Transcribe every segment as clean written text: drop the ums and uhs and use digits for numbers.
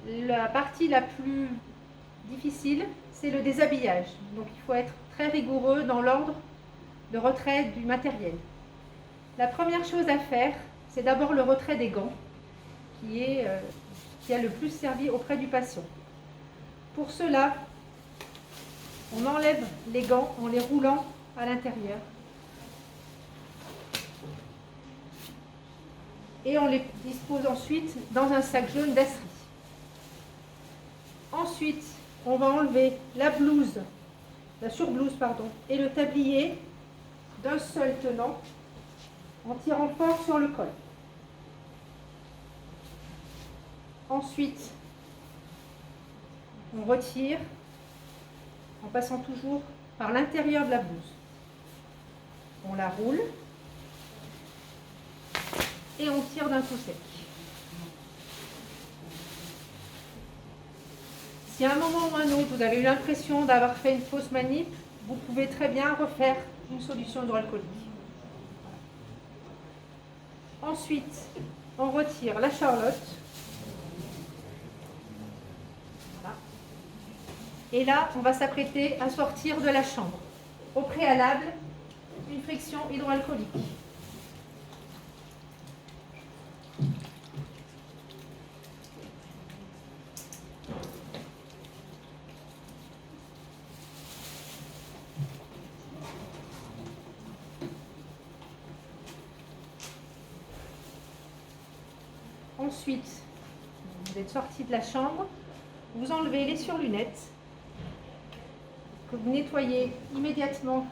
La partie la plus difficile, c'est le déshabillage. Donc il faut être très rigoureux dans l'ordre de retrait du matériel. La première chose à faire, c'est d'abord le retrait des gants, qui a le plus servi auprès du patient. Pour cela, on enlève les gants en les roulant à l'intérieur. Et on les dispose ensuite dans un sac jaune d'asserie. Ensuite, on va enlever la surblouse, et le tablier d'un seul tenant en tirant fort sur le col. Ensuite, on retire en passant toujours par l'intérieur de la blouse. On la roule et on tire d'un coup sec. Si à un moment ou à un autre, vous avez eu l'impression d'avoir fait une fausse manip, vous pouvez très bien refaire une solution hydroalcoolique. Ensuite, on retire la charlotte. Voilà. Et là, on va s'apprêter à sortir de la chambre. Au préalable, une friction hydroalcoolique. Ensuite, vous êtes sorti de la chambre, vous enlevez les surlunettes que vous nettoyez immédiatement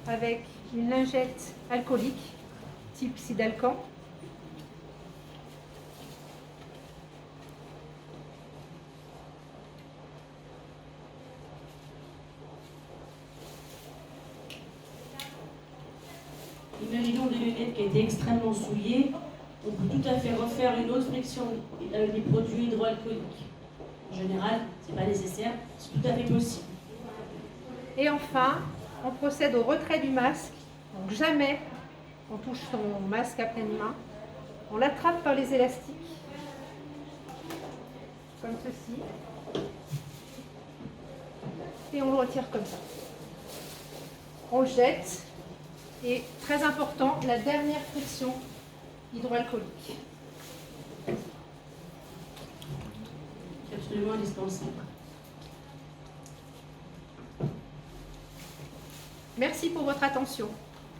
avec une lingette alcoolique type Sidalcan. Imaginons des lunettes qui étaient extrêmement souillées. On peut tout à fait refaire une autre friction avec des produits hydroalcooliques. En général, ce n'est pas nécessaire, c'est tout à fait possible. Et enfin, on procède au retrait du masque. Donc jamais on touche son masque à pleine main. On l'attrape par les élastiques, comme ceci. Et on le retire comme ça. On le jette. Et très important, la dernière friction hydroalcoolique. C'est absolument indispensable. Merci pour votre attention.